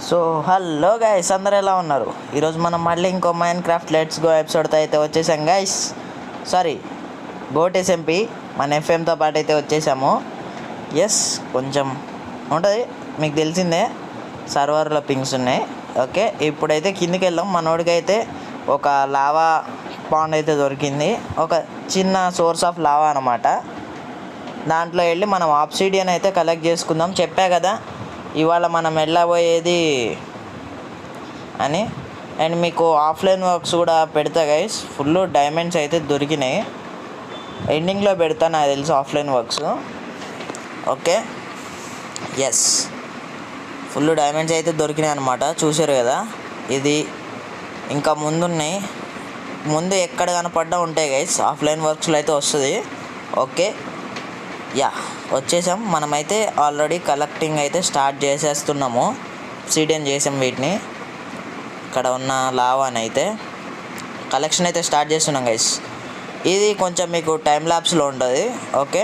So hello guys, అందరు ఎలా ఉన్నారు? ఈరోజు మనం మళ్ళీ ఇంకో మైన్ క్రాఫ్ట్ లెట్స్ గో ఎపిసోడ్తో అయితే వచ్చేసాం గైస్. సారీ, గోట్ ఎస్ఎంపి మన ఎఫ్ఎంతో పాటు అయితే వచ్చేసాము. ఎస్, కొంచెం ఉంటుంది మీకు తెలిసిందే, సర్వర్లో పింగ్స్ ఉన్నాయి. ఓకే, ఇప్పుడైతే కిందికి వెళ్దాం. మనోడికి అయితే ఒక లావా పాండ్ అయితే దొరికింది, ఒక చిన్న సోర్స్ ఆఫ్ లావా అనమాట. దాంట్లో వెళ్ళి మనం ఆబ్సిడియన్ అయితే కలెక్ట్ చేసుకుందాం. చెప్పా కదా ఇవాళ మనం వెళ్ళబోయేది అని. అండ్ మీకు ఆఫ్లైన్ వర్క్స్ కూడా పెడతా గైస్. ఫుల్ డైమండ్స్ అయితే దొరికినాయి, ఎండింగ్లో పెడతా నాకు తెలిసి offline works. Okay, yes, full diamonds అయితే దొరికినాయి అనమాట. చూసారు కదా, ఇది ఇంకా ముందున్నాయి. ముందు ఎక్కడ కనపడ్డా ఉంటాయి గైస్, ఆఫ్లైన్ వర్క్స్లో అయితే వస్తుంది. ఓకే, యా, వచ్చేసాం. మనమైతే ఆల్రెడీ కలెక్టింగ్ అయితే స్టార్ట్ చేసేస్తున్నాము. సీడెన్ చేసాం వీటిని. ఇక్కడ ఉన్న లావాని అయితే కలెక్షన్ అయితే స్టార్ట్ చేస్తున్నాం గైస్. ఇది కొంచెం మీకు టైం ల్యాప్స్లో ఉంటుంది. Okay,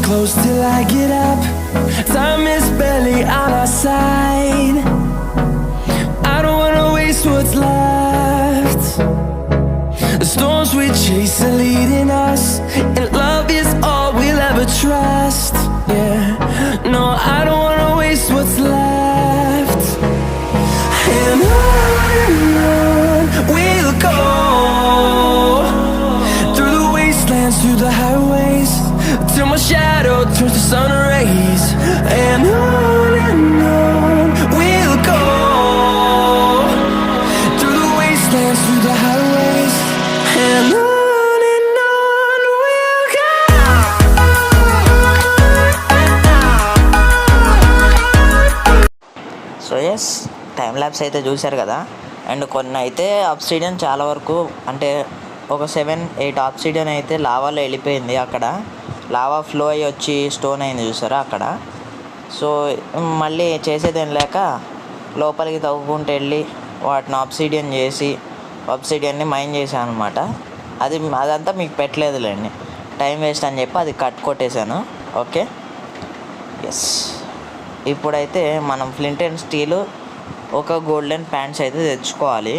close till I get up. Time is barely on our side. I don't wanna waste what's left. The storms we chase are leading us, and love is all we'll ever trust. Yeah, no, I don't wanna waste what's left. And on we'll go, through the wastelands, through the highways, till my shadow turns to sun rays. And on we'll go, through the wastelands, through the highways. And on we'll go. So yes, time labs అయితే చూశారు కదా. And కొన్ని అయితే obsidian చాలా వరకు, అంటే ఒక 7-8 obsidian అయితే లావాలో వెళ్ళిపోయింది. అక్కడ లావా ఫ్లో అయ్యి వచ్చి స్టోన్ అయింది చూసారా అక్కడ. సో మళ్ళీ చేసేదేం లేక లోపలికి తవ్వుకుంటూ వెళ్ళి వాటిని ఆబ్సిడియన్ చేసి ఆబ్సిడియన్ని మైన్ చేశాను అనమాట. అదంతా మీకు పెట్టలేదులేండి, టైం వేస్ట్ అని చెప్పి అది కట్ కొట్టేశాను. ఓకే, ఎస్, ఇప్పుడైతే మనం ఫ్లింట్ అండ్ స్టీల్ ఒక గోల్డెన్ ప్యాంట్స్ అయితే తెచ్చుకోవాలి.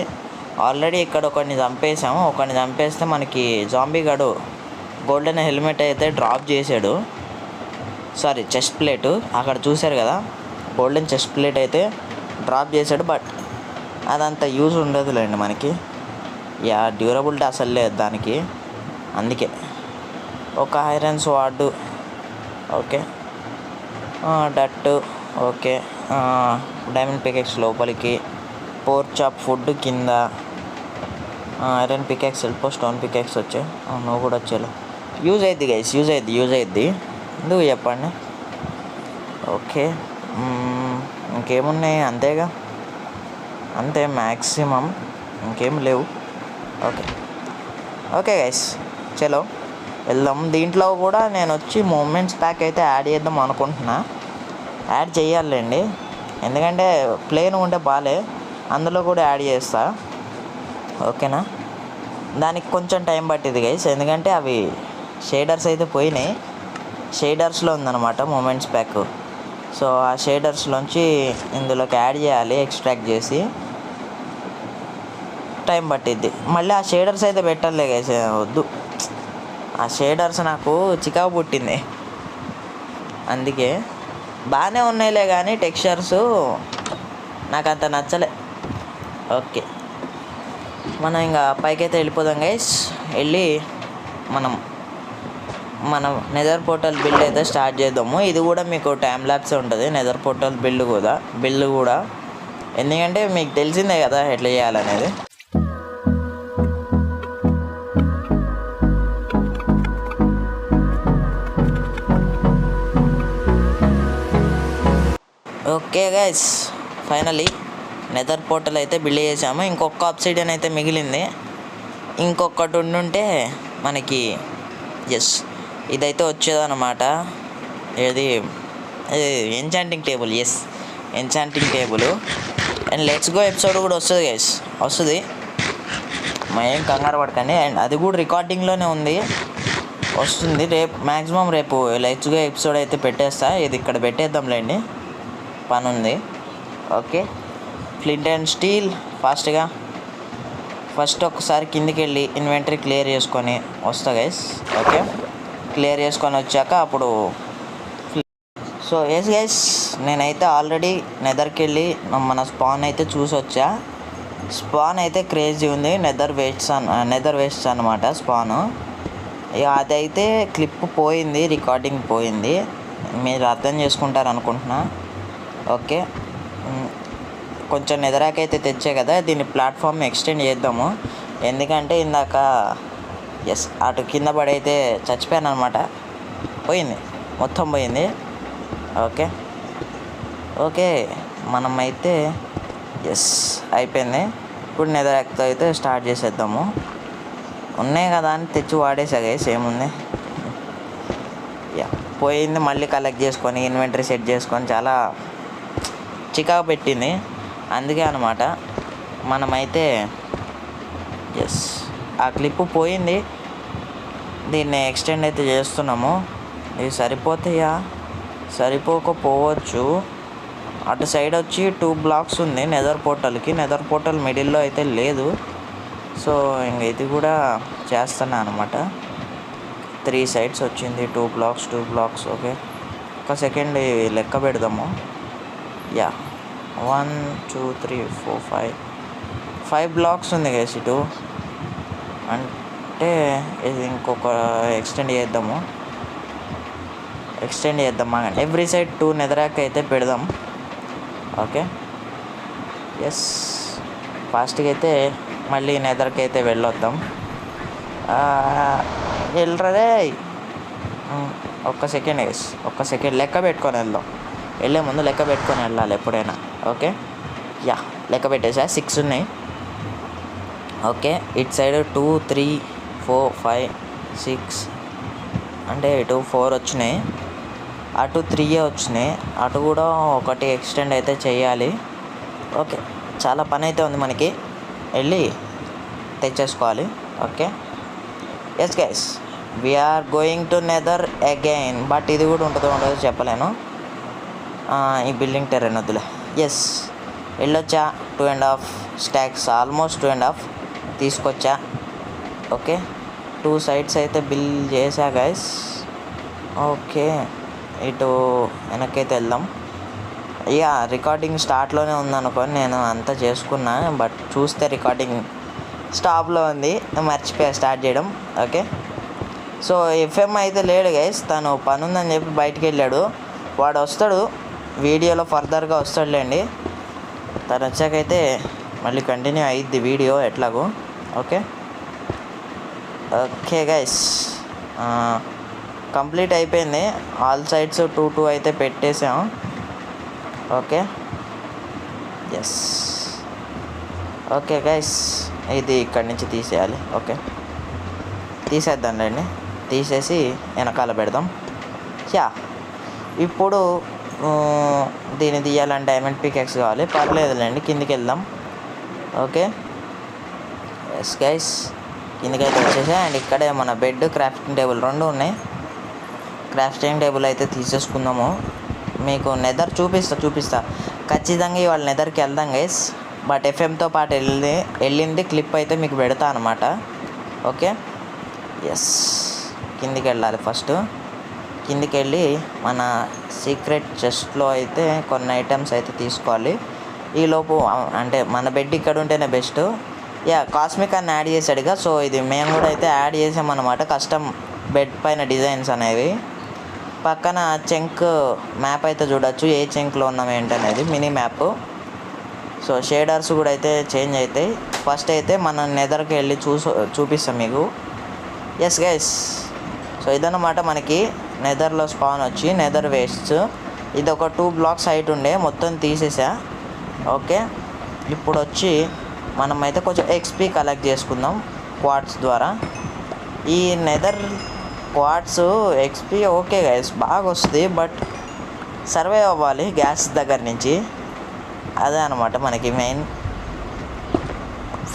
ఆల్రెడీ ఇక్కడ ఒకరిని చంపేసాము. ఒకరిని చంపేస్తే మనకి జాంబీ గడు గోల్డెన్ హెల్మెట్ అయితే డ్రాప్ చేశాడు. సారీ, చెస్ట్ ప్లేటు అక్కడ చూశారు కదా, గోల్డెన్ చెస్ట్ ప్లేట్ అయితే డ్రాప్ చేశాడు. బట్ అదంత యూజ్ ఉండదులేండి మనకి. యా, డ్యూరబిలిటీ అసలు లేదు దానికి. అందుకే ఒక ఐరన్ స్వార్డు, ఓకే, డట్టు, ఓకే, డైమండ్ పికెక్స్ లోపలికి, పోర్క్ చాప్ ఫుడ్ కింద, ఐరన్ పికెక్స్ వెళ్ళిపో, స్టోన్ పికెక్స్ వచ్చాయి. నువ్వు కూడా వచ్చేలా యూజ్ అవుద్ది గైస్, యూజ్ అవుద్ది. ఎందుకు చెప్పండి. ఓకే, ఇంకేమున్నాయి, అంతేగా, అంతే మ్యాక్సిమం, ఇంకేం లేవు. ఓకే గైస్, చలో వెళ్దాం. దీంట్లో కూడా నేను వచ్చి మూమెంట్స్ ప్యాక్ అయితే యాడ్ చేద్దాం అనుకుంటున్నా. యాడ్ చేయాలండి, ఎందుకంటే ప్లేన్ ఉంటే బాలే, అందులో కూడా యాడ్ చేస్తా. ఓకేనా, దానికి కొంచెం టైం పట్టింది గైస్, ఎందుకంటే అవి షేడర్స్ అయితే పోయినాయి. షేడర్స్లో ఉందన్నమాట మూమెంట్స్ ప్యాక్. సో ఆ షేడర్స్లోంచి ఇందులోకి యాడ్ చేయాలి, ఎక్స్ట్రాక్ట్ చేసి. టైం పట్టిద్ది. మళ్ళీ ఆ షేడర్స్ అయితే పెట్టాలి గైస్, వద్దు, ఆ షేడర్స్ నాకు చికాకు పుట్టింది. అందుకే బాగానే ఉన్నాయిలే కానీ టెక్స్చర్స్ నాకు అంత నచ్చలే. ఓకే, మనం ఇంకా పైకైతే వెళ్ళిపోదాం గైస్. వెళ్ళి మనం నెదర్ పోర్టల్ బిల్డ్ అయితే స్టార్ట్ చేద్దాము. ఇది కూడా మీకు టైం ల్యాప్స్ ఉంటుంది, నెదర్ పోర్టల్ బిల్డ్ కూడా, ఎందుకంటే మీకు తెలిసిందే కదా ఎట్లా చేయాలనేది. Okay guys, finally Nether portal అయితే బిల్డ్ చేసాము. ఇంకొక ఆబ్సిడియన్ అయితే మిగిలింది, ఇంకొకటి ఉండుంటే మనకి ఎస్ ఇదైతే వచ్చేదన్నమాట. ఇది enchanting table. Yes, enchanting table. And let's go episode కూడా వస్తుంది గైస్, వస్తుంది. ఏం కంగారు పడకండి. అండ్ అది కూడా రికార్డింగ్లోనే ఉంది, వస్తుంది రేపు మ్యాక్సిమం. రేపు లెట్స్‌గో ఎపిసోడ్ అయితే పెట్టేస్తా. ఇది ఇక్కడ పెట్టేద్దాంలేండి, పని ఉంది. ఓకే, ఫ్లింట్ అండ్ స్టీల్ ఫాస్ట్గా ఫస్ట్ ఒకసారి కిందికి వెళ్ళి ఇన్వెంటరీ క్లియర్ చేసుకొని వస్తా గైస్. ఓకే, క్లియర్ చేసుకొని వచ్చాక అప్పుడు సో ఎస్ గైస్, నేనైతే ఆల్రెడీ నెదర్కి వెళ్ళి మన స్పాన్ అయితే చూసి వచ్చా. స్పాన్ అయితే క్రేజీ ఉంది. నెదర్ వేస్ట్స్ అనమాట స్పాను. ఇక అదైతే క్లిప్ పోయింది, రికార్డింగ్ పోయింది, మీరు అర్థం చేసుకుంటారు అనుకుంటున్నా. ఓకే, కొంచెం నెదరాక్ అయితే తెచ్చే కదా, దీన్ని ప్లాట్ఫామ్ ఎక్స్టెండ్ చేద్దాము. ఎందుకంటే ఇందాక అటు కింద పడి అయితే చచ్చిపోయాను అనమాట, పోయింది, మొత్తం పోయింది. ఓకే మనమైతే అయిపోయింది. ఇప్పుడు నెదరాక్తో అయితే స్టార్ట్ చేసేద్దాము. ఉన్నాయి కదా అని తెచ్చి వాడేసా గైస్, ఏముంది. పోయింది, మళ్ళీ కలెక్ట్ చేసుకొని ఇన్వెంటరీ సెట్ చేసుకొని చాలా చికాకు పెట్టింది. అందుకే అనమాట మనమైతే ఆ క్లిప్ పోయింది, దీన్ని ఎక్స్టెండ్ అయితే చేస్తున్నాము. ఇవి సరిపోతాయా, సరిపోకపోవచ్చు. అటు సైడ్ వచ్చి 2 బ్లాక్స్ ఉంది నెదర్ పోర్టల్కి. నెదర్ పోర్టల్ మిడిల్లో అయితే లేదు. సో ఇంక ఇది కూడా చేస్తున్నా అనమాట. 3 సైడ్స్ వచ్చింది, 2 బ్లాక్స్. ఓకే, ఒక సెకండ్ లెక్క పెడదాము. 1 2 3 4 5 బ్లాక్స్ ఉంది గైస్ ఇటు. అంటే ఇది ఇంకొక ఎక్స్టెండ్ చేద్దాము. ఎవ్రీ సైడ్ 2 నెదరాక్ అయితే పెడదాం. ఓకే, ఫాస్ట్గా అయితే మళ్ళీ నెదర్కి అయితే వెళ్ళొద్దాం. వెళ్ళరే, ఒక్క సెకండ్ లెక్క పెట్టుకొని వెళ్దాం. వెళ్ళే ముందు లెక్క పెట్టుకొని వెళ్ళాలి ఎప్పుడైనా. ఓకే, లెక్క పెట్టేసా, 6 ఉన్నాయి. ఓకే, ఇటు సైడ్ 2 3 4 5 6 అంటే ఇటు 4 వచ్చినాయి, అటు 3 వచ్చినాయి, అటు కూడా ఒకటి ఎక్స్టెండ్ అయితే చేయాలి. ఓకే, చాలా పని అయితే ఉంది మనకి, వెళ్ళి తెచ్చేసుకోవాలి. Okay, guys, we're going to Nether again. But ఇది కూడా ఉంటుందో చెప్పలేను, ఈ బిల్డింగ్ టెర్రన్ వద్దులే. వెళ్ళొచ్చా, 2.5 స్టాక్స్, ఆల్మోస్ట్ 2.5 తీసుకొచ్చా. ఓకే, 2 సైడ్స్ అయితే బిల్ చేశా గైస్. ఓకే, ఇటు వెనక్కైతే వెళ్దాం. రికార్డింగ్ స్టార్ట్లోనే ఉందనుకోని నేను అంతా చేసుకున్నా, బట్ చూస్తే రికార్డింగ్ స్టాప్లో ఉంది, మర్చిపోయా స్టార్ట్ చేయడం. ఓకే, సో ఎఫ్ఎం అయితే లేడు గైస్, తను పని ఉందని చెప్పి బయటికి వెళ్ళాడు. వాడు వస్తాడు, వీడియోలో ఫర్దర్గా వస్తాడులేండి. తను వచ్చాకైతే మళ్ళీ కంటిన్యూ అయ్యిద్ది వీడియో ఎట్లాగో. ఓకే గైస్, కంప్లీట్ అయిపోయింది. ఆల్ సైడ్స్ 2 అయితే పెట్టేసాం. ఓకే, ఓకే గైస్, ఇది ఇక్కడి నుంచి తీసేయాలి. ఓకే, తీసేద్దాంలేండి, తీసేసి వెనకాల పెడదాం. ఇప్పుడు దీన్ని తీయాలంటే డైమండ్ పికెక్స్ కావాలి. పర్లేదులేండి, కిందికి వెళ్దాం. ఓకే, గైస్, కిందికైతే వచ్చేసా. అండ్ ఇక్కడే మన బెడ్, క్రాఫ్టింగ్ టేబుల్ 2 ఉన్నాయి. క్రాఫ్టింగ్ టేబుల్ అయితే తీసేసుకుందాము. మీకు నెదర్ చూపిస్తా ఖచ్చితంగా. ఇవాళ నెదర్కి వెళ్దాం గైస్, బట్ ఎఫ్ఎంతో పాటు వెళ్ళింది క్లిప్ అయితే మీకు పెడతా అనమాట. ఓకే, కిందికి వెళ్ళాలి. ఫస్ట్ కిందికి వెళ్ళి మన సీక్రెట్ చెస్ట్లో అయితే కొన్ని ఐటమ్స్ అయితే తీసుకోవాలి. ఈలోపు అంటే మన బెడ్ ఇక్కడ ఉంటేనే బెస్ట్. కాస్మిక్ అని యాడ్ చేశాడుగా, సో ఇది మేము కూడా అయితే యాడ్ చేసామన్నమాట. కస్టమ్ బెడ్ పైన డిజైన్స్ అనేవి. పక్కన చెంక్ మ్యాప్ అయితే చూడొచ్చు, ఏ చెంక్లో ఉన్నాం ఏంటనేది, మినీ మ్యాప్. సో షేడర్స్ కూడా అయితే చేంజ్ అవుతాయి. ఫస్ట్ అయితే మనం నెదర్కి వెళ్ళి చూపిస్తాం మీకు. గైస్, సో ఇదన్నమాట మనకి నెదర్లో స్పాన్ వచ్చి నెదర్ వేస్ట్. ఇది ఒక 2 బ్లాక్స్ హైట్ ఉండే, మొత్తం తీసేసా. ఓకే, ఇప్పుడు వచ్చి మనమైతే కొంచెం ఎక్స్పీ కలెక్ట్ చేసుకుందాం క్వార్ట్స్ ద్వారా. ఈ Nether quartz XP okay guys, బాగా వస్తుంది, బట్ సర్వైవ్ అవ్వాలి గ్యాస్ దగ్గర నుంచి. అదే అనమాట మనకి మెయిన్.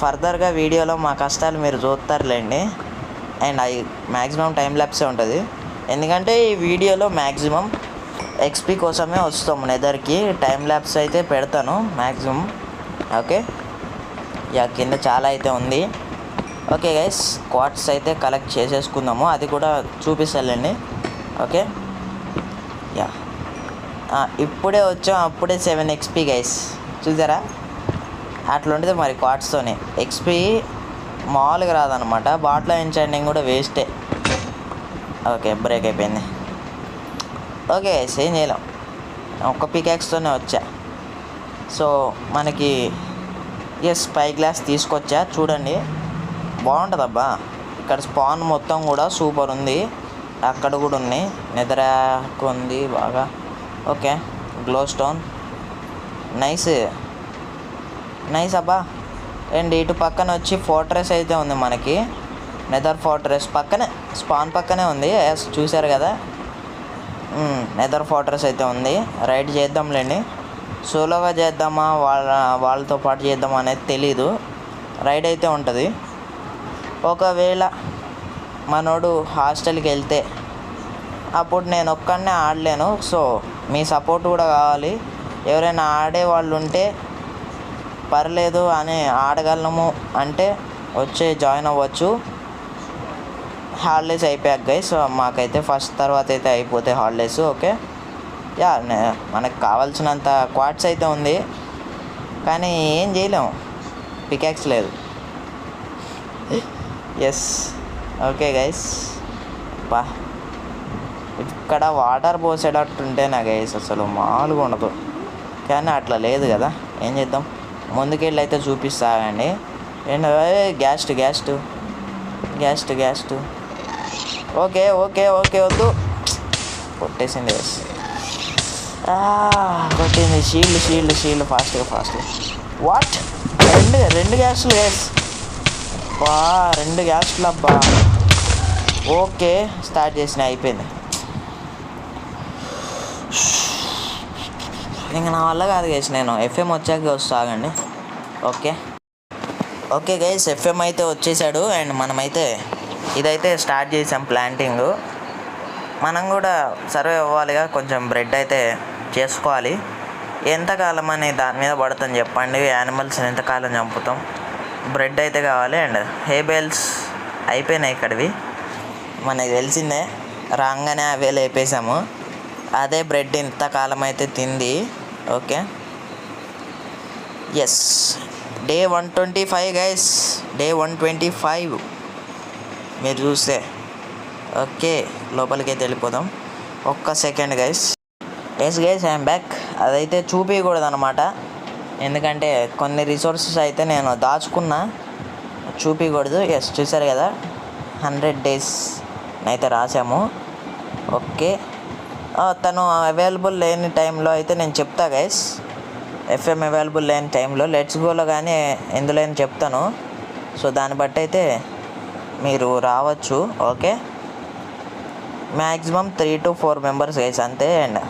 ఫర్దర్గా వీడియోలో మా కష్టాలు మీరు చూస్తారులేండి. అండ్ అవి మ్యాక్సిమం టైం ల్యాప్సే ఉంటుంది, ఎందుకంటే ఈ వీడియోలో మ్యాక్సిమం ఎక్స్పీ కోసమే వస్తాం. నెదర్కి టైం ల్యాప్స్ అయితే పెడతాను మ్యాక్సిమం. ఓకే, యా కింద చాలా అయితే ఉంది. ఓకే గైస్, క్వార్ట్స్ అయితే కలెక్ట్ చేసేసుకుందాము, అది కూడా చూపిస్తానండి. ఓకే, యా ఇప్పుడే వచ్చాం, అప్పుడే 7 XP గైస్, చూసారా? అట్లా ఉంటుంది మరి క్వార్ట్స్తోనే. ఎక్స్పీ మామూలుగా రాదనమాట. బాటిల్ ఎంచాండింగ్ కూడా వేస్టే. ఓకే, బ్రేక్ అయిపోయింది. ఓకే గైస్, ఏం చేయలేం, ఒక్క పికాక్స్తోనే వచ్చా. సో మనకి స్పై గ్లాస్ తీసుకొచ్చా, చూడండి బాగుంటుంది అబ్బా. ఇక్కడ స్పాన్ మొత్తం కూడా సూపర్ ఉంది, అక్కడ కూడా ఉంది, నెదరాక్ ఉంది బాగా. Okay, glow stone nice nice అబ్బా. అండ్ ఇటు పక్కన వచ్చి ఫోర్ట్రెస్ అయితే ఉంది మనకి, నెదర్ ఫోర్ట్రెస్ పక్కనే, స్పాన్ పక్కనే ఉంది. చూసారు కదా, నెదర్ ఫోర్ట్రెస్ అయితే ఉంది. రైడ్ చేద్దాంలేండి, సోలోగా చేద్దామా వాళ్ళతో పాటు చేద్దామా అనేది తెలీదు. రైడ్ అయితే ఉంటుంది. ఒకవేళ మనోడు హాస్టల్కి వెళ్తే అప్పుడు నేను ఒక్కడనే ఆడలేను. సో మీ సపోర్ట్ కూడా కావాలి. ఎవరైనా ఆడేవాళ్ళు ఉంటే పర్లేదు అని ఆడగలము అంటే వచ్చి జాయిన్ అవ్వచ్చు. హాలిడేస్ అయిపోయాక గైస్, మాకైతే ఫస్ట్ తర్వాత అయితే అయిపోతాయి హాలిడేస్. ఓకే, యా మనకు కావాల్సినంత క్వార్ట్స్ అయితే ఉంది, కానీ ఏం చేయలేము, పికాక్స్ లేదు. ఎస్, ఓకే గైస్, బా ఇక్కడ వాటర్ పోసేటట్టుంటే నా గైస్ అసలు మామూలుగా ఉండదు, కానీ అట్లా లేదు కదా, ఏం చేద్దాం. ముందుకెళ్ళి అయితే చూపిస్తానండి. అండ్ గ్యాస్ట్ ఓకే ఓకే ఓకే, వద్దు, కొట్టేసింది గైస్, కొట్టింది. షీల్డ్ ఫాస్ట్గా. వాట్, రెండు గ్యాస్లు గైస్, బా 2 గ్యాస్లు అబ్బా. ఓకే, స్టార్ట్ చేసిన, అయిపోయింది. ఇంకా నా వల్ల కాదు గైస్, నేను FM వచ్చాక వస్తాగండి. ఓకే గైస్, FM అయితే వచ్చేసాడు. అండ్ మనమైతే ఇదైతే స్టార్ట్ చేసాం ప్లాంటింగ్. మనం కూడా సర్వే అవ్వాలిగా, కొంచెం బ్రెడ్ అయితే చేసుకోవాలి. ఎంతకాలం అని దాని మీద పడుతుంది చెప్పండి, యానిమల్స్ని ఎంతకాలం చంపుతాం, బ్రెడ్ అయితే కావాలి. అండ్ హే బేల్స్ అయిపోయినాయి ఇక్కడివి, మనకి తెలిసిందే, రాగానే అవే లేపేసాము. అదే బ్రెడ్ ఇంతకాలం అయితే తింది. Okay, yes, day 125 guys, day 125 మీరు చూస్తే. ఓకే, లోపలికి అయితే వెళ్ళిపోదాం. ఒక్క second guys. Yes guys, I'm back. అదైతే చూపించకూడదు అనమాట, ఎందుకంటే కొన్ని రిసోర్సెస్ అయితే నేను దాచుకున్నా, చూపించకూడదు. ఎస్, చూసారు కదా, 100 days అయితే రాసాము. ఓకే, తను అవైలబుల్ లేని టైంలో అయితే నేను చెప్తా గైస్, FM అవైలబుల్ లేని టైంలో లెట్స్ గోలో కానీ ఎందులో అని చెప్తాను. సో దాన్ని బట్టి అయితే మీరు రావచ్చు. Okay, maximum 3 to 4 members guys అంతే. అండ్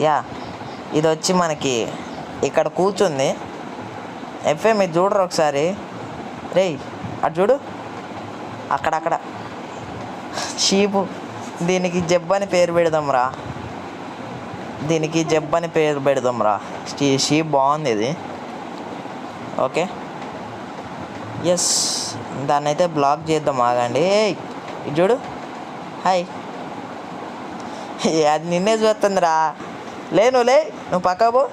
యా, ఇది వచ్చి మనకి ఇక్కడ కూర్చుంది FM, ఇది చూడరు ఒకసారి, రేయ్ అటు చూడు, అక్కడ షీపు. దీనికి జబ్బని పేరు పెడదాంరా, షీప్ బాగుంది ఇది. ఓకే, ఎస్, దాన్ని అయితే బ్లాక్ చేద్దాం, ఆగండి. ఇది చూడు, హాయ్, అది నిన్నే చూస్తుందిరా. నువ్వు పక్క పో,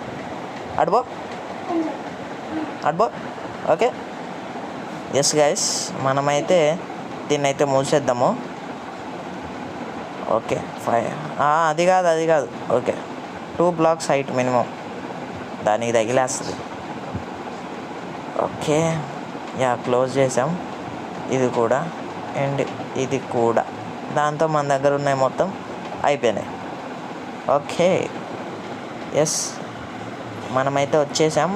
అడుబో. ఓకే, ఎస్ గైస్, మనమైతే దీన్ని అయితే మూసేద్దాము. ఓకే, 5, అది కాదు. ఓకే, 2 blocks హైట్ మినిమం, దానికి తగిలేస్తుంది. ఓకే, యా క్లోజ్ చేసాం ఇది కూడా, అండ్ ఇది కూడా. దాంతో మన దగ్గర ఉన్నాయి మొత్తం అయిపోయినాయి. ఓకే, ఎస్, మనమైతే వచ్చేసాం.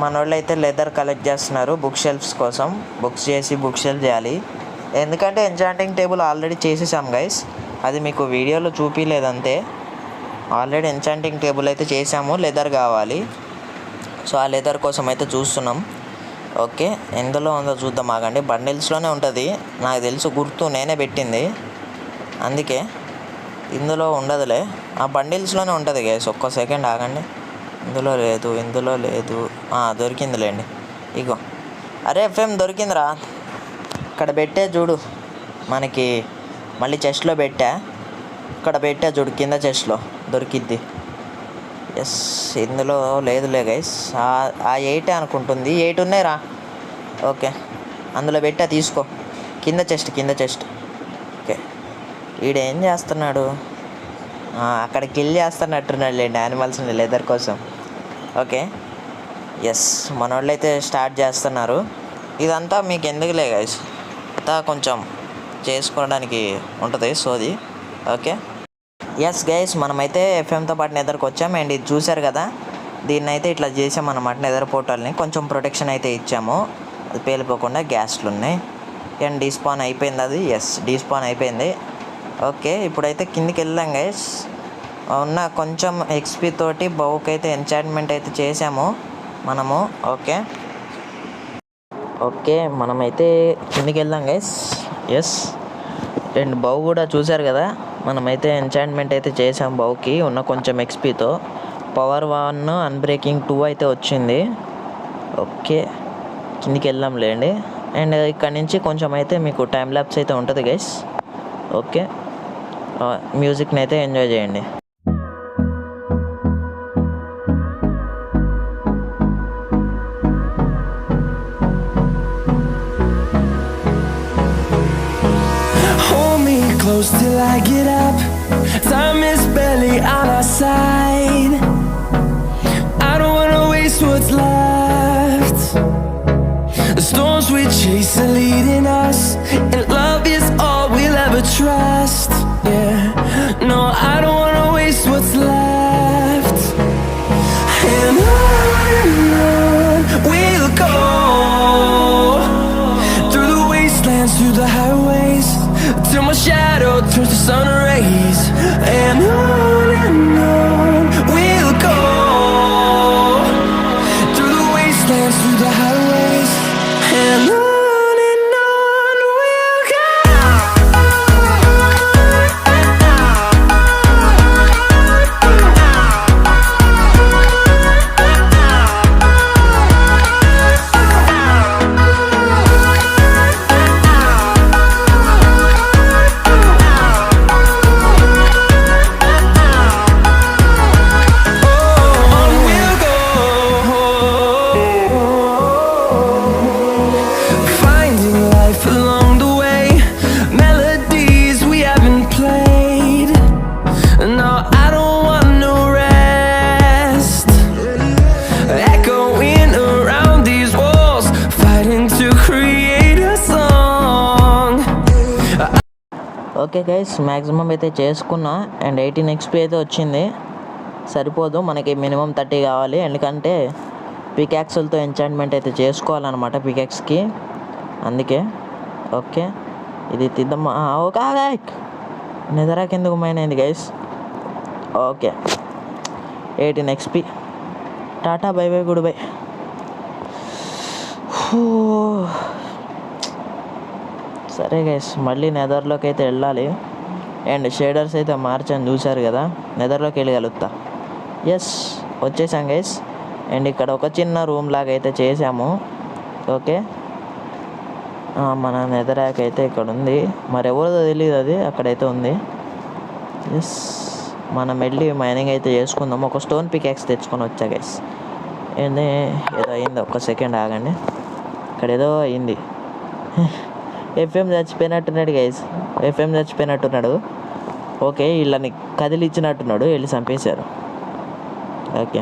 మన వాళ్ళు అయితే లెదర్ కలెక్ట్ చేస్తున్నారు బుక్ షెల్ఫ్స్ కోసం. బుక్ షెల్ఫ్ చేయాలి, ఎందుకంటే ఎంచాంటింగ్ టేబుల్ ఆల్రెడీ చేసేసాం గైస్, అది మీకు వీడియోలో చూపించలేదంతే. ఆల్రెడీ ఎంచాంటింగ్ టేబుల్ అయితే చేసాము, లెదర్ కావాలి. సో ఆ లెదర్ కోసం అయితే చూస్తున్నాం. ఓకే, ఎందులో ఉందో చూద్దాం ఆగండి. బండిల్స్లోనే ఉంటుంది నాకు తెలుసు, గుర్తు నేనే పెట్టింది, అందుకే ఇందులో ఉండదులే. ఆ బండిల్స్లోనే ఉంటుంది గైస్. ఒక్క సెకండ్ ఆగండి. ఇందులో లేదు. దొరికిందిలేండి. ఇగో, అరే ఎఫ్ఎం దొరికిందిరా. ఇక్కడ పెట్టే చూడు, మనకి మళ్ళీ చెస్ట్లో పెట్టా, ఇక్కడ పెట్టా చూడు, కింద చెస్ట్లో దొరికిద్ది. ఎస్, ఇందులో లేదులే గైస్. ఆ 8 అనుకుంటుంది, 8 ఉన్నాయిరా. ఓకే, అందులో పెట్టా, తీసుకో. కింద చెస్ట్. ఓకే, వీడేం చేస్తున్నాడు? అక్కడ కిల్ చేస్తున్నట్టున్నాడు లేండి యానిమల్స్ని లెదర్ కోసం. ఓకే, ఎస్, మన వాళ్ళు అయితే స్టార్ట్ చేస్తున్నారు. ఇదంతా మీకు ఎందుకులే గైస్, అంతా కొంచెం చేసుకోవడానికి ఉంటుంది సోది. ఓకే, ఎస్ గైస్, మనమైతే ఎఫ్ఎంతో పాటు నెదర్కి వచ్చాము. అండ్ ఇది చూసారు కదా, దీన్ని అయితే ఇట్లా చేసామన్నమాట. నెదర్ పోర్టల్ని కొంచెం ప్రొటెక్షన్ అయితే ఇచ్చాము, అది పేలిపోకుండా. గ్యాస్లు ఉన్నాయి. అండ్ డీస్పాన్ అయిపోయింది అది. ఎస్, డీస్పాన్ అయిపోయింది. ఓకే, ఇప్పుడైతే కిందికి వెళ్ళాం గైస్. ఉన్న కొంచెం ఎక్స్పీ తోటి బౌకి అయితే ఎంచాంట్మెంట్ అయితే చేసాము మనము. ఓకే, మనమైతే కిందికి వెళ్దాం గైస్. ఎస్, అండ్ బౌ కూడా చూసారు కదా, మనమైతే ఎంచాంట్మెంట్ అయితే చేసాం బౌకి ఉన్న కొంచెం ఎక్స్పీతో. పవర్ 1 అన్బ్రేకింగ్ 2 అయితే వచ్చింది. ఓకే, కిందికి వెళ్దాం లేండి. అండ్ ఇక్కడ నుంచి కొంచెం అయితే మీకు టైం ల్యాప్స్ అయితే ఉంటుంది గైస్. ఓకే, మ్యూజిక్ని అయితే ఎంజాయ్ చేయండి. Close till I get up. Time is barely on our side. I don't wanna waste what's left. The storms we chase are leading us, and love is all we'll ever trust. Yeah, no, I don't wanna waste what's left. And on we'll go, through the wastelands, through the highways, till my shadow turns to sun rays. And on we'll go, through the wastelands, through the highways. And on we'll go. Okay guys, maximum అయితే చేసుకున్నా. And 18 XP అయితే వచ్చింది. సరిపోదు, మనకి minimum 30 కావాలి. ఎందుకంటే పికాక్స్లతో enchantment అయితే చేసుకోవాలన్నమాట పికాక్స్కి, అందుకే. ఓకే, ఇది తిద్దామా? ఓకే, నిద్రాకి ఎందుకు మైనది guys. Okay, 18 XP. Tata, by by, good bye. సరే గైస్, మళ్ళీ నెదర్లోకి అయితే వెళ్ళాలి. అండ్ షేడర్స్ అయితే మార్చాను, చూశారు కదా. నెదర్లోకి వెళ్ళగలుగుతా. ఎస్, వచ్చేసాం గైస్. అండ్ ఇక్కడ ఒక చిన్న రూమ్ లాగా అయితే చేసాము. ఓకే, మన నెదరాక్ అయితే ఇక్కడ ఉంది, మరి ఎవరిదో తెలియదు, అది అక్కడైతే ఉంది. ఎస్, మనం వెళ్ళి మైనింగ్ అయితే చేసుకుందాం. ఒక స్టోన్ పికాక్స్ తెచ్చుకొని వచ్చా గైస్. ఏంది, ఏదో అయింది, ఒక్క సెకండ్ ఆగండి. ఇక్కడ ఏదో అయింది. ఎఫ్ఎం చచ్చిపోయినట్టున్నాడు గైస్, ఎఫ్ఎం చచ్చిపోయినట్టున్నాడు. ఓకే, వీళ్ళని కదిలిచ్చినట్టున్నాడు, వెళ్ళి చంపేశారు. ఓకే,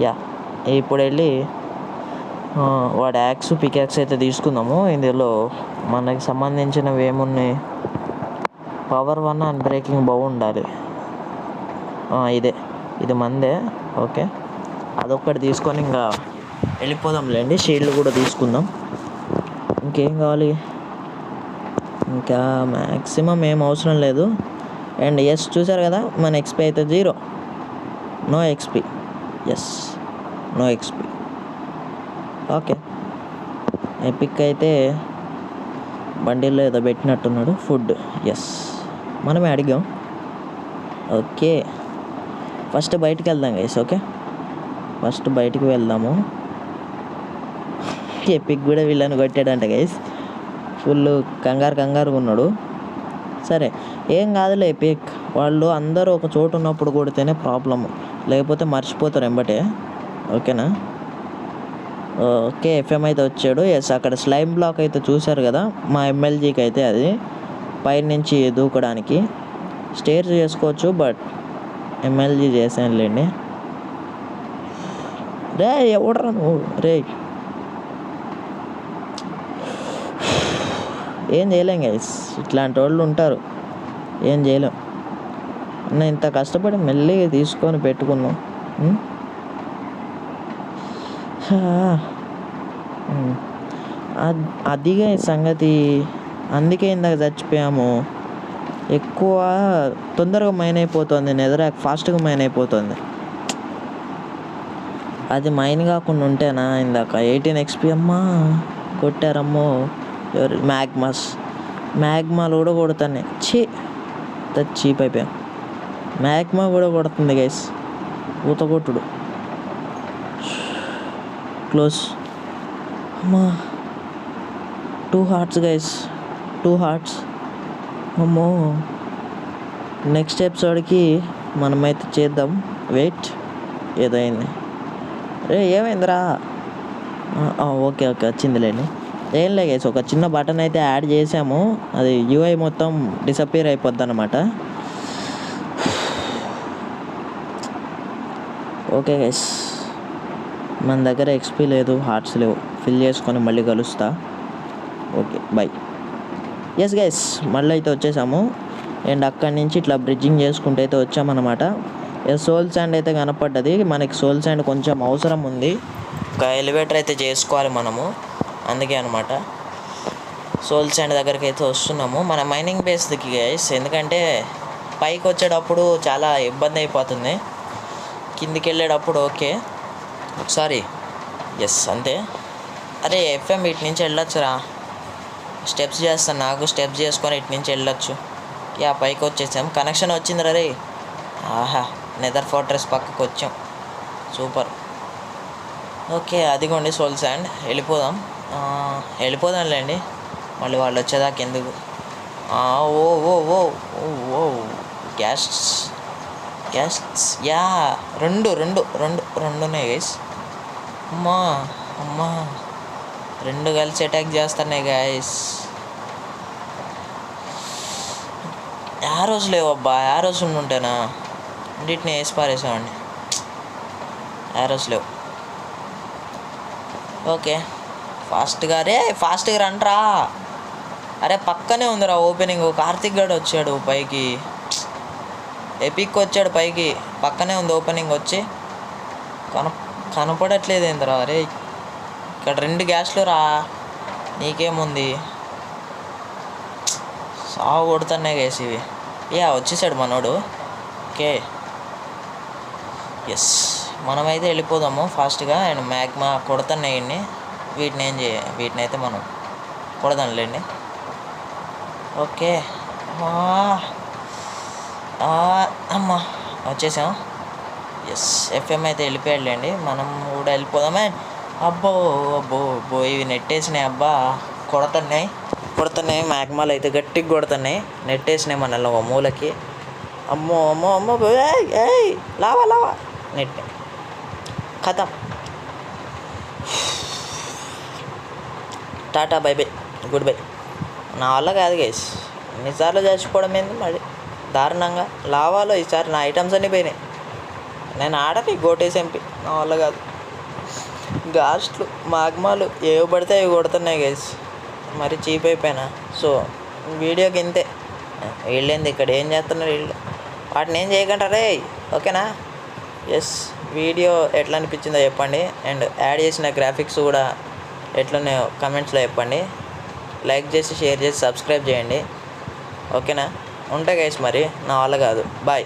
యా, ఇప్పుడు వెళ్ళి వాడు యాక్స్ పికాక్స్ అయితే తీసుకుందాము. ఇందులో మనకి సంబంధించినవి ఏమున్నాయి? పవర్ 1 అన్బ్రేకింగ్ బౌ ఉండాలి. ఇది మందే. ఓకే, అదొక్కటి తీసుకొని ఇంకా వెళ్ళిపోదాంలేండి. షీల్డ్ కూడా తీసుకుందాం. ఇంకేం కావాలి? ఇంకా మ్యాక్సిమం ఏం అవసరం లేదు. అండ్ ఎస్, చూసారు కదా, మన XP అయితే 0, no XP. Yes, no XP. Okay, epic అయితే బండిలో ఏదో పెట్టినట్టున్నాడు ఫుడ్. ఎస్, మనమే అడిగాం. ఓకే, ఫస్ట్ బయటికి వెళ్దాం గైస్. ఓకే, ఫస్ట్ బయటికి వెళ్దాము. ఎపిక్ కూడా వీళ్ళని కొట్టాడంట గైస్. ఫుల్ కంగారుగా ఉన్నాడు. సరే, ఏం కాదులే ఎపిక్, వాళ్ళు అందరూ ఒక చోటు ఉన్నప్పుడు కొడితేనే ప్రాబ్లము, లేకపోతే మర్చిపోతారు ఎంబటే. ఓకేనా? ఓకే, ఎఫ్ఎం అయితే వచ్చాడు. ఎస్, అక్కడ స్లైమ్ బ్లాక్ అయితే చూశారు కదా మా ఎమ్మెల్జీకి అయితే, అది పైన నుంచి దూకడానికి స్టేర్ చేసుకోవచ్చు, బట్ ఎమ్మెల్జీ చేశానులేండి. రే ఎవడరా నువ్వు? రే ఏం చేయలేం గైస్, ఇట్లాంటి వాళ్ళు ఉంటారు, ఏం చేయలేం. అన్న ఇంత కష్టపడి మెల్లిగా తీసుకొని పెట్టుకున్నాం. అదిగా ఈ సంగతి, అందుకే ఇందాక చచ్చిపోయాము. ఎక్కువ తొందరగా మైన్ అయిపోతుంది, నెదరాక్ ఫాస్ట్గా మైన్ అయిపోతుంది. అది మైన్ కాకుండా ఉంటేనా ఇందాక 18 XP అమ్మా కొట్టారమ్మో. ఎవరు? మ్యాగ్మాలు కూడా కొడుతున్నాయి. చీప్ అయిపోయాం. మ్యాగ్మా కూడా కొడుతుంది గైస్, ఊత కొట్టుడు. క్లోజ్ అమ్మా. 2 hearts గైస్, 2 hearts. అమ్మో, నెక్స్ట్ ఎపిసోడ్కి మనమైతే చేద్దాం. వెయిట్, ఏదైంది? రే ఏమైందిరా? ఓకే వచ్చిందిలేండి. ఏం లే గైస్, ఒక చిన్న బటన్ అయితే యాడ్ చేసాము, అది యూఐ మొత్తం డిసప్పియర్ అయిపోద్ది అన్నమాట. ఓకే గైస్, మన దగ్గర ఎక్స్పీ లేదు, హార్ట్స్ లేవు, ఫిల్ చేసుకొని మళ్ళీ కలుస్తా. Okay bye. ఎస్ గైస్, మళ్ళీ అయితే వచ్చేసాము. అండ్ అక్కడి నుంచి ఇట్లా బ్రిడ్జింగ్ చేసుకుంటూ అయితే వచ్చామన్నమాట. సోల్ శాండ్ అయితే కనపడ్డది, మనకి సోల్ శాండ్ కొంచెం అవసరం ఉంది. ఒక ఎలివేటర్ అయితే చేసుకోవాలి మనము, అందుకే అనమాట సోల్ శాండ్ దగ్గరికి అయితే వస్తున్నాము. మన మైనింగ్ బేస్కి గైస్, ఎందుకంటే పైకి వచ్చేటప్పుడు చాలా ఇబ్బంది అయిపోతుంది, కిందికి వెళ్ళేటప్పుడు ఓకే. ఒకసారి ఎస్ అంతే. అరే ఎఫ్ఎం ఇటు నుంచి వెళ్ళొచ్చురా, స్టెప్స్ చేస్తాను, నాకు స్టెప్స్ చేసుకొని ఇటు నుంచి వెళ్ళొచ్చు. యా పైకి వచ్చేసాం, కనెక్షన్ వచ్చిందిరా రే. ఆహా, నెదర్ ఫోర్ట్రెస్ పక్కకు వచ్చాం, సూపర్. ఓకే, అదిగోండి సోల్ శాండ్. వెళ్ళిపోదాంలేండి, మళ్ళీ వాళ్ళు వచ్చేదాకా ఎందుకు. ఓ ఓ ఓ ఓ గ్యాస్ యా, రెండు ఉన్నాయి గైస్. అమ్మా రెండు కలిసి అటాక్ చేస్తున్నాయి గైస్. యారోస్ లేవబ్బా, యారోస్ ఉండుంటేనా అన్నిటిని వేసి పారేసామండి. యారోస్ లేవు. ఓకే, ఫాస్ట్గా రండ్రా. అరే పక్కనే ఉందిరా ఓపెనింగ్. కార్తిక్ గడు వచ్చాడు పైకి, ఎపిక్ వచ్చాడు పైకి, పక్కనే ఉంది ఓపెనింగ్. వచ్చి కనపడట్లేదు ఏందిరా? అరే ఇక్కడ 2 గ్యాస్లు రా, నీకేముంది? సాగు కొడుతున్నాయి గ్యాస్ ఇవి. వచ్చేసాడు మనోడు. ఓకే ఎస్, మనమైతే వెళ్ళిపోదాము ఫాస్ట్గా. అండ్ మ్యాగ్మా కొడుతున్నాయి వీటిని అయితే మనం కొడదాంలేండి. ఓకే అమ్మా వచ్చేసాం. ఎస్, ఎఫ్ఎం అయితే వెళ్ళిపోయాడులేండి, మనం కూడా వెళ్ళిపోదామే. అబ్బో ఇవి నెట్టేసినాయి. అబ్బా కొడుతున్నాయి మ్యాగ్మాలు అయితే గట్టిగా కొడుతున్నాయి, నెట్టేసినాయి మనల్ని ఒక మూలకి. అమ్మో లావా నెట్ ఖతం. Tata bye good bye. నా వల్ల కాదు గైస్, ఎన్నిసార్లు చచ్చిపోవడం ఏంది మరి దారుణంగా. లావాలో ఈసారి నా ఐటమ్స్ అన్నీ పోయినాయి. నేను ఆడని గోటేసి ఎంపీ, నా వల్ల కాదు. గాస్ట్లు మాగ్మాలు ఏవి పడితే అవి కొడుతున్నాయి గైస్, మరి చీప్ అయిపోయినా. సో వీడియోకి ఇంతే. వీళ్ళేంది ఇక్కడ ఏం చేస్తున్నారు వీళ్ళు, వాటిని ఏం చేయకంటారే. ఓకేనా? ఎస్, వీడియో ఎట్లా అనిపించిందో చెప్పండి. అండ్ యాడ్ చేసిన గ్రాఫిక్స్ కూడా ఎట్లున్నాయో కమెంట్స్లో చెప్పండి. లైక్ చేసి షేర్ చేసి సబ్స్క్రైబ్ చేయండి. ఓకేనా? ఉంటా గైస్, మరి నా వల్ల కాదు. బాయ్.